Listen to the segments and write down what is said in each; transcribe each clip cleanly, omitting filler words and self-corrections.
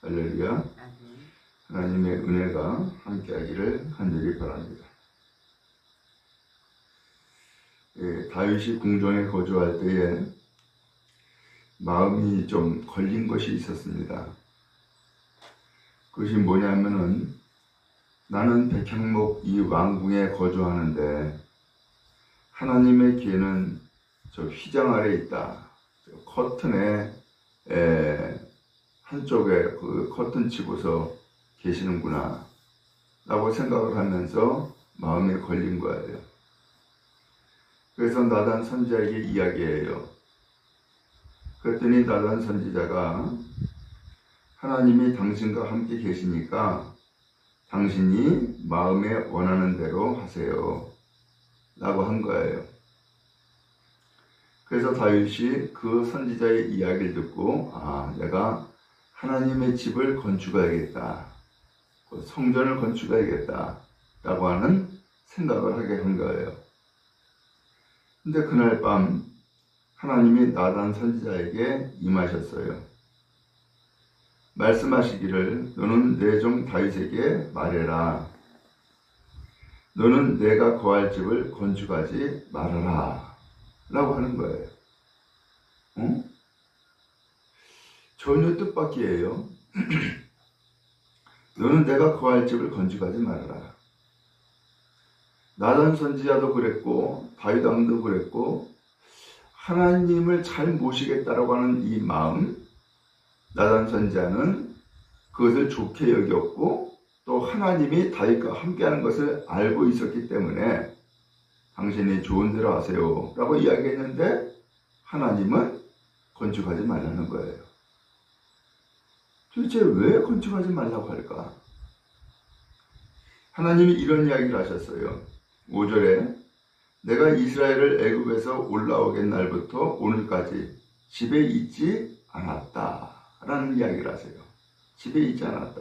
할렐루야. 하나님의 은혜가 함께하기를 간절히 바랍니다. 다윗이 궁전에 거주할 때에 마음이 좀 걸린 것이 있었습니다. 그것이 뭐냐면은, 나는 백향목 이 왕궁에 거주하는데 하나님의 귀에는 저 휘장 아래 있다. 저 커튼에 한쪽에 그 커튼 치고서 계시는구나 라고 생각을 하면서 마음에 걸린 거예요. 그래서 나단 선지자에게 이야기해요. 그랬더니 나단 선지자가 하나님이 당신과 함께 계시니까 당신이 마음에 원하는 대로 하세요 라고 한 거예요. 그래서 다윗이 그 선지자의 이야기를 듣고, 내가 하나님의 집을 건축해야겠다, 성전을 건축해야겠다 라고 하는 생각을 하게 한 거예요. 근데 그날 밤 하나님이 나단 선지자에게 임하셨어요. 말씀하시기를, 너는 내 종 다윗에게 말해라. 너는 내가 거할 집을 건축하지 말아라 라고 하는 거예요. 전혀 뜻밖이에요. 너는 내가 거할 집을 건축하지 말아라. 나단 선지자도 그랬고 다윗 왕도 그랬고, 하나님을 잘 모시겠다라고 하는 이 마음, 나단 선지자는 그것을 좋게 여겼고, 또 하나님이 다윗과 함께하는 것을 알고 있었기 때문에 당신이 좋은 대로 하세요 라고 이야기했는데, 하나님은 건축하지 말라는 거예요. 도대체 왜 건축하지 말라고 할까? 하나님이 이런 이야기를 하셨어요. 5절에 내가 이스라엘을 애굽에서 올라오게 날부터 오늘까지 집에 있지 않았다 라는 이야기를 하세요. 집에 있지 않았다.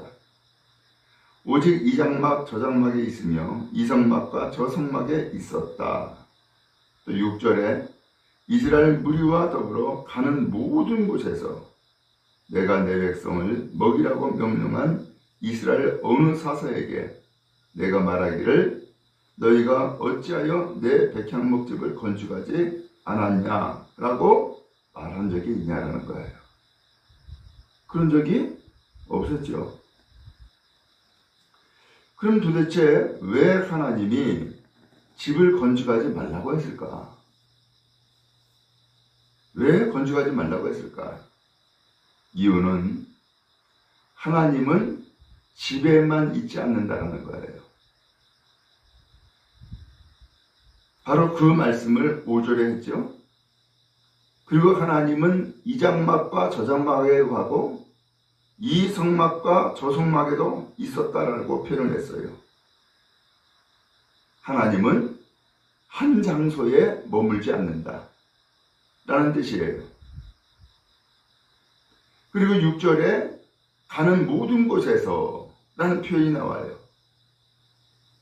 오직 이 장막 저 장막에 있으며 이 성막과 저 성막에 있었다. 또 6절에 이스라엘 무리와 더불어 가는 모든 곳에서 내가 내 백성을 먹이라고 명령한 이스라엘 어느 사사에게 내가 말하기를, 너희가 어찌하여 내 백향목집을 건축하지 않았냐 라고 말한 적이 있냐라는 거예요. 그런 적이 없었죠. 그럼 도대체 왜 하나님이 집을 건축하지 말라고 했을까? 왜 건축하지 말라고 했을까? 이유는 하나님은 집에만 있지 않는다는 거예요. 바로 그 말씀을 5절에 했죠. 그리고 하나님은 이 장막과 저 장막에 가고 이 성막과 저 성막에도 있었다라고 표현했어요. 하나님은 한 장소에 머물지 않는다 라는 뜻이에요. 그리고 6절에 가는 모든 곳에서 라는 표현이 나와요.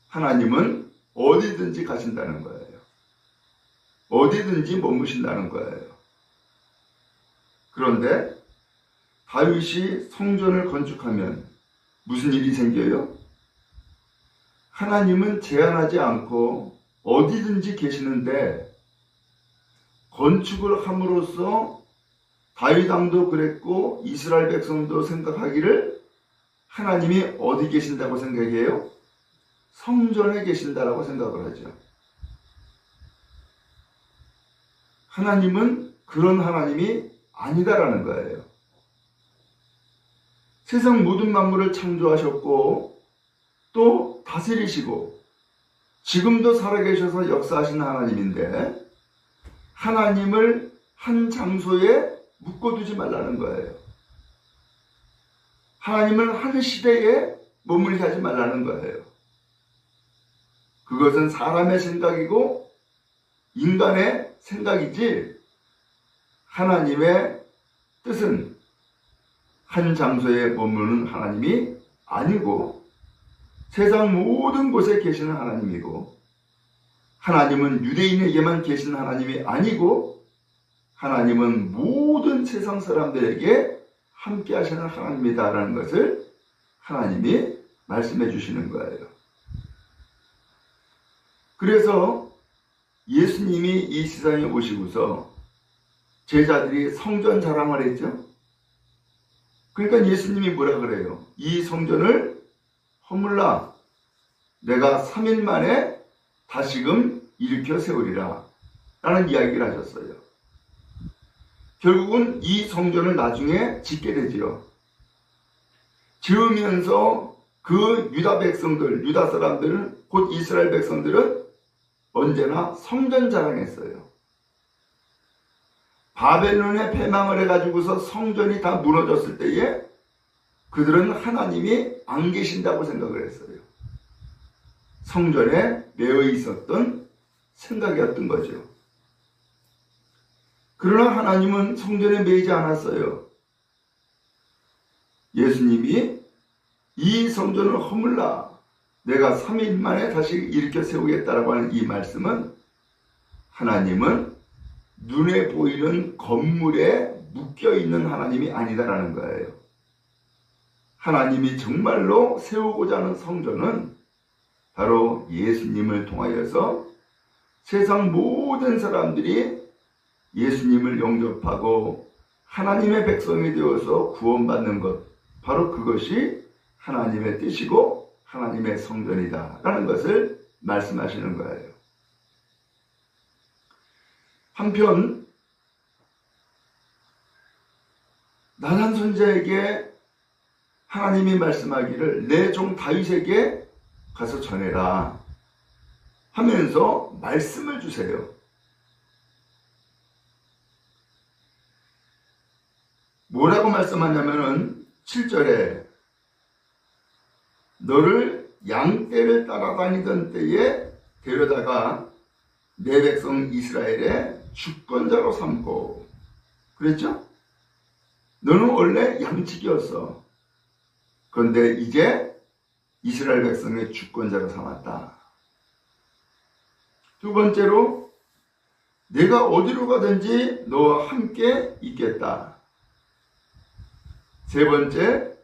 하나님은 어디든지 가신다는 거예요. 어디든지 머무신다는 거예요. 그런데 다윗이 성전을 건축하면 무슨 일이 생겨요? 하나님은 제한하지 않고 어디든지 계시는데, 건축을 함으로써 다윗 왕도 그랬고 이스라엘 백성도 생각하기를 하나님이 어디 계신다고 생각해요? 성전에 계신다라고 생각을 하죠. 하나님은 그런 하나님이 아니다라는 거예요. 세상 모든 만물을 창조하셨고 또 다스리시고 지금도 살아계셔서 역사하시는 하나님인데, 하나님을 한 장소에 묶어두지 말라는 거예요. 하나님을 한 시대에 머물게 하지 말라는 거예요. 그것은 사람의 생각이고 인간의 생각이지, 하나님의 뜻은 한 장소에 머무는 하나님이 아니고 세상 모든 곳에 계시는 하나님이고, 하나님은 유대인에게만 계시는 하나님이 아니고 하나님은 모든 세상 사람들에게 함께 하시는 하나님이다라는 것을 하나님이 말씀해 주시는 거예요. 그래서 예수님이 이 세상에 오시고서 제자들이 성전 자랑을 했죠. 그러니까 예수님이 뭐라 그래요? 이 성전을 허물라 내가 3일 만에 다시금 일으켜 세우리라 라는 이야기를 하셨어요. 결국은 이 성전을 나중에 짓게 되지요. 지으면서 그 유다 백성들, 유다 사람들, 곧 이스라엘 백성들은 언제나 성전 자랑했어요. 바벨론에 패망을 해가지고서 성전이 다 무너졌을 때에 그들은 하나님이 안 계신다고 생각을 했어요. 성전에 매여 있었던 생각이었던 거죠. 그러나 하나님은 성전에 매이지 않았어요. 예수님이 이 성전을 허물라 내가 3일 만에 다시 일으켜 세우겠다라고 하는 이 말씀은 하나님은 눈에 보이는 건물에 묶여있는 하나님이 아니다라는 거예요. 하나님이 정말로 세우고자 하는 성전은 바로 예수님을 통하여서 세상 모든 사람들이 예수님을 영접하고 하나님의 백성이 되어서 구원받는 것, 바로 그것이 하나님의 뜻이고 하나님의 성전이다 라는 것을 말씀하시는 거예요. 한편 나단 선지자에게 하나님이 말씀하기를 내 종 다윗에게 가서 전해라 하면서 말씀을 주세요. 뭐라고 말씀하냐면은 7절에 너를 양떼를 따라다니던 때에 데려다가 내 백성 이스라엘의 주권자로 삼고 그랬죠? 너는 원래 양치기였어. 그런데 이제 이스라엘 백성의 주권자로 삼았다. 두 번째로 내가 어디로 가든지 너와 함께 있겠다. 세 번째,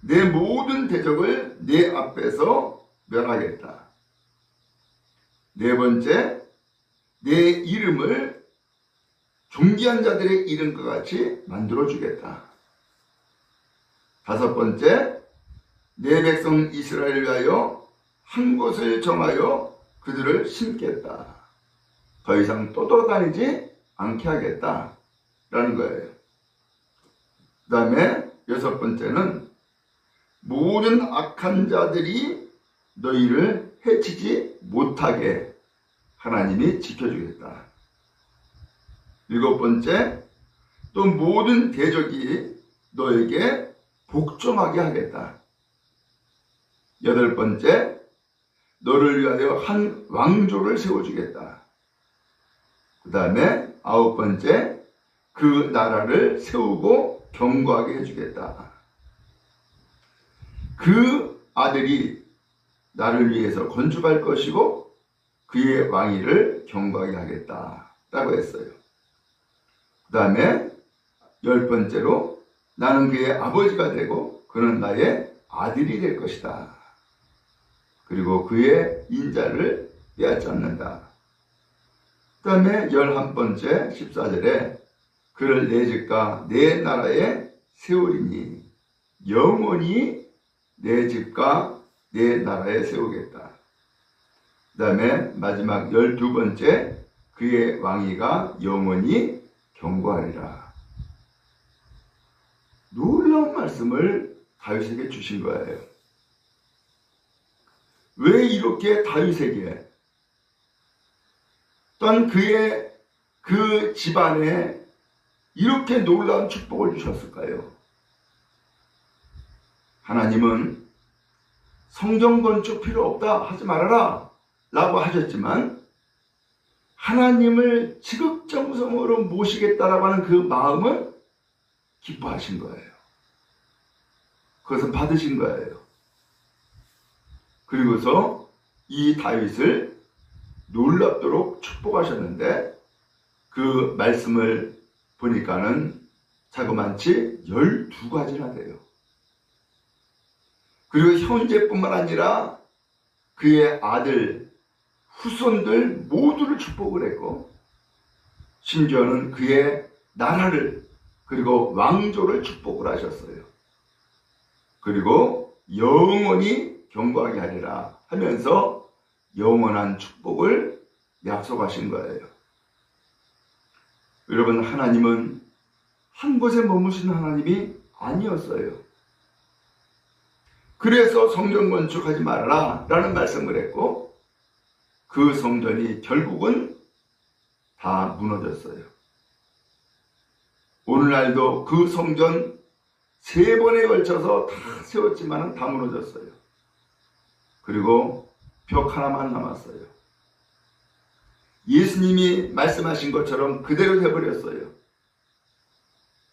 내 모든 대적을 내 앞에서 멸하겠다. 네 번째, 내 이름을 존귀한 자들의 이름과 같이 만들어주겠다. 다섯 번째, 내 백성 이스라엘을 위하여 한 곳을 정하여 그들을 심겠다. 더 이상 떠돌아다니지 않게 하겠다 라는 거예요. 그 다음에 여섯 번째는 모든 악한 자들이 너희를 해치지 못하게 하나님이 지켜주겠다. 일곱 번째, 또 모든 대적이 너에게 복종하게 하겠다. 여덟 번째, 너를 위하여 한 왕조를 세워주겠다. 그 다음에 아홉 번째, 그 나라를 세우고 견고하게 해주겠다. 그 아들이 나를 위해서 건축할 것이고 그의 왕위를 견고하게 하겠다 라고 했어요. 그 다음에 열 번째로 나는 그의 아버지가 되고 그는 나의 아들이 될 것이다. 그리고 그의 인자를 빼앗지 않는다. 그 다음에 11번째 14절에 그를 내 집과 내 나라에 세우리니 영원히 내 집과 내 나라에 세우겠다. 그 다음에 마지막 12번째 그의 왕위가 영원히 견고하리라. 놀라운 말씀을 다윗에게 주신 거예요. 왜 이렇게 다윗에게 또한 그의 그 집안에 이렇게 놀라운 축복을 주셨을까요? 하나님은 성전 건축 필요 없다 하지 말아라 라고 하셨지만 하나님을 지극정성으로 모시겠다라고 하는 그 마음은 기뻐하신 거예요. 그것을 받으신 거예요. 그리고서 이 다윗을 놀랍도록 축복하셨는데 그 말씀을 보니까는 자그만치 12가지나 돼요. 그리고 형제뿐만 아니라 그의 아들, 후손들 모두를 축복을 했고 심지어는 그의 나라를 그리고 왕조를 축복을 하셨어요. 그리고 영원히 경고하게 하리라 하면서 영원한 축복을 약속하신 거예요. 여러분, 하나님은 한 곳에 머무시는 하나님이 아니었어요. 그래서 성전 건축하지 말아라 라는 말씀을 했고 그 성전이 결국은 다 무너졌어요. 오늘날도 그 성전 3번에 걸쳐서 다 세웠지만 다 무너졌어요. 그리고 벽 하나만 남았어요. 예수님이 말씀하신 것처럼 그대로 해버렸어요.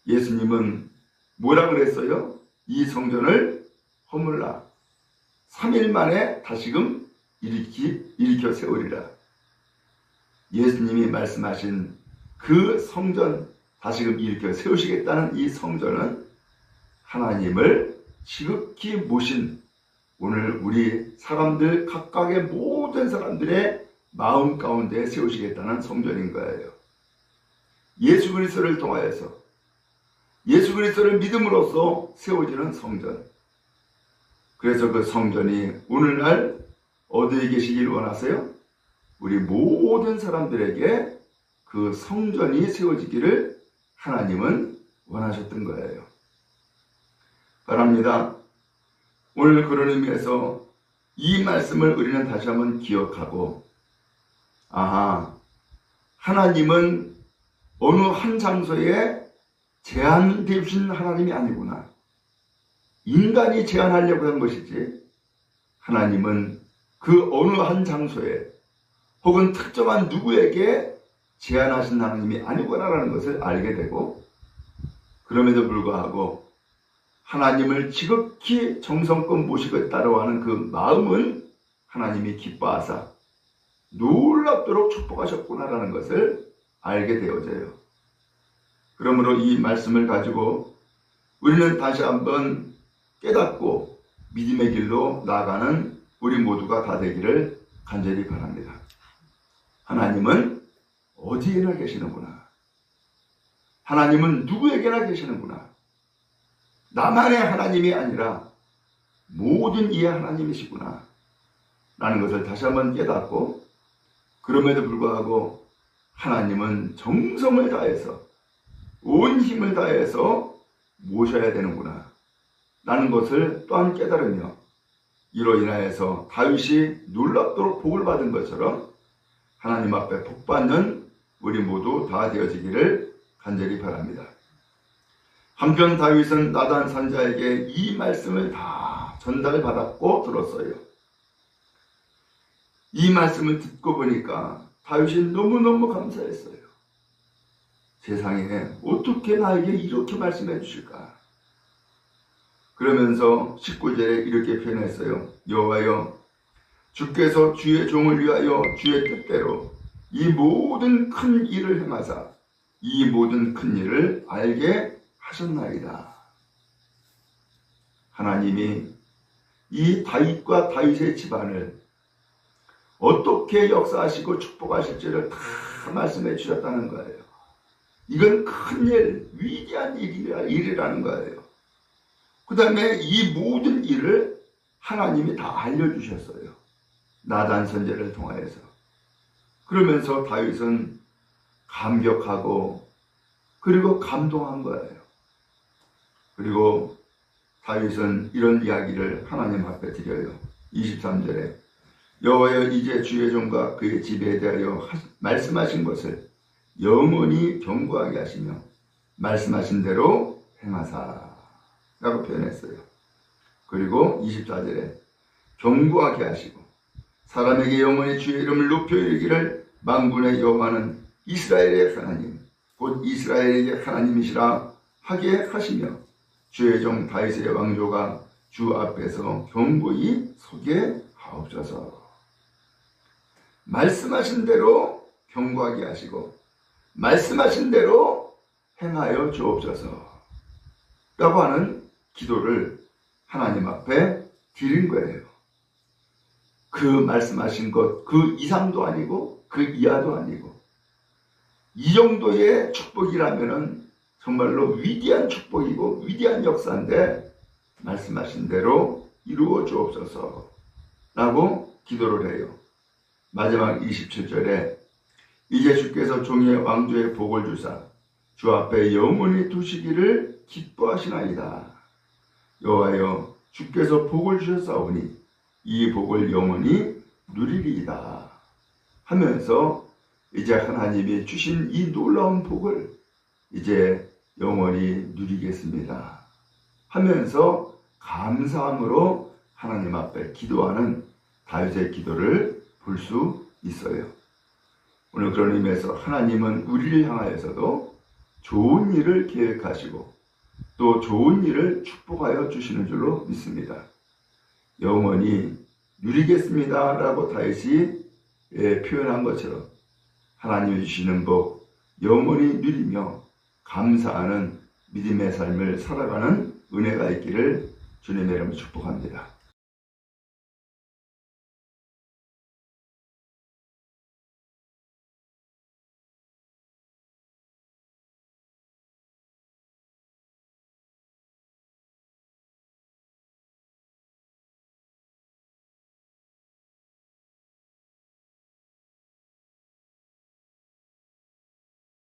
예수님은 뭐라 그랬어요? 이 성전을 허물라 3일 만에 다시금 일으켜 세우리라. 예수님이 말씀하신 그 성전 다시금 일으켜 세우시겠다는 이 성전은 하나님을 지극히 모신 오늘 우리 사람들 각각의 모든 사람들의 마음 가운데 세우시겠다는 성전인 거예요. 예수 그리스도를 통하여서 예수 그리스도를 믿음으로써 세워지는 성전. 그래서 그 성전이 오늘날 어디에 계시길 원하세요? 우리 모든 사람들에게 그 성전이 세워지기를 하나님은 원하셨던 거예요. 바랍니다. 오늘 그런 의미에서 이 말씀을 우리는 다시 한번 기억하고 하나님은 어느 한 장소에 제한되신 하나님이 아니구나. 인간이 제한하려고 한 것이지 하나님은 그 어느 한 장소에 혹은 특정한 누구에게 제한하신 하나님이 아니구나라는 것을 알게 되고 그럼에도 불구하고 하나님을 지극히 정성껏 모시겠다고 하는 그 마음은 하나님이 기뻐하사 놀랍도록 축복하셨구나라는 것을 알게 되어져요. 그러므로 이 말씀을 가지고 우리는 다시 한번 깨닫고 믿음의 길로 나아가는 우리 모두가 다 되기를 간절히 바랍니다. 하나님은 어디에나 계시는구나. 하나님은 누구에게나 계시는구나. 나만의 하나님이 아니라 모든 이의 하나님이시구나 라는 것을 다시 한번 깨닫고 그럼에도 불구하고 하나님은 정성을 다해서 온 힘을 다해서 모셔야 되는구나 라는 것을 또한 깨달으며 이로 인하여서 다윗이 놀랍도록 복을 받은 것처럼 하나님 앞에 복받는 우리 모두 다 되어지기를 간절히 바랍니다. 한편 다윗은 나단 선지자에게 이 말씀을 다 전달받았고 들었어요. 이 말씀을 듣고 보니까 다윗이 너무너무 감사했어요. 세상에 어떻게 나에게 이렇게 말씀해 주실까? 그러면서 19절에 이렇게 표현했어요. 여호와여 주께서 주의 종을 위하여 주의 뜻대로 이 모든 큰 일을 행하사 이 모든 큰 일을 알게 하셨나이다. 하나님이 이 다윗과 다윗의 집안을 어떻게 역사하시고 축복하실지를 다 말씀해 주셨다는 거예요. 이건 큰일, 위대한 일이라는 거예요. 그 다음에 이 모든 일을 하나님이 다 알려주셨어요. 나단 선지자를 통하여서. 그러면서 다윗은 감격하고 그리고 감동한 거예요. 그리고 다윗은 이런 이야기를 하나님 앞에 드려요. 23절에 여호와여 이제 주의 종과 그의 집에 대하여 말씀하신 것을 영원히 경고하게 하시며 말씀하신 대로 행하사 라고 표현했어요. 그리고 24절에 경고하게 하시고 사람에게 영원히 주의 이름을 높여 이르기를 만군의 여호와는 이스라엘의 하나님 곧 이스라엘의 하나님이시라 하게 하시며 주의 종 다윗의 왕조가 주 앞에서 경고히 서게 하옵소서. 말씀하신 대로 경고하게 하시고 말씀하신 대로 행하여 주옵소서. 라고 하는 기도를 하나님 앞에 드린 거예요. 그 말씀하신 것, 그 이상도 아니고 그 이하도 아니고, 이 정도의 축복이라면은 정말로 위대한 축복이고 위대한 역사인데 말씀하신 대로 이루어 주옵소서 라고 기도를 해요. 마지막 27절에 이제 주께서 종의 왕조의 복을 주사 주 앞에 영원히 두시기를 기뻐하시나이다. 여호와여 주께서 복을 주셨사오니 이 복을 영원히 누리리이다 하면서 이제 하나님이 주신 이 놀라운 복을 이제 영원히 누리겠습니다 하면서 감사함으로 하나님 앞에 기도하는 다윗의 기도를 볼 수 있어요. 오늘 그런 의미에서 하나님은 우리를 향하여서도 좋은 일을 계획하시고 또 좋은 일을 축복하여 주시는 줄로 믿습니다. 영원히 누리겠습니다 라고 다윗이 표현한 것처럼 하나님이 주시는 복 영원히 누리며 감사하는 믿음의 삶을 살아가는 은혜가 있기를 주님의 이름으로 축복합니다.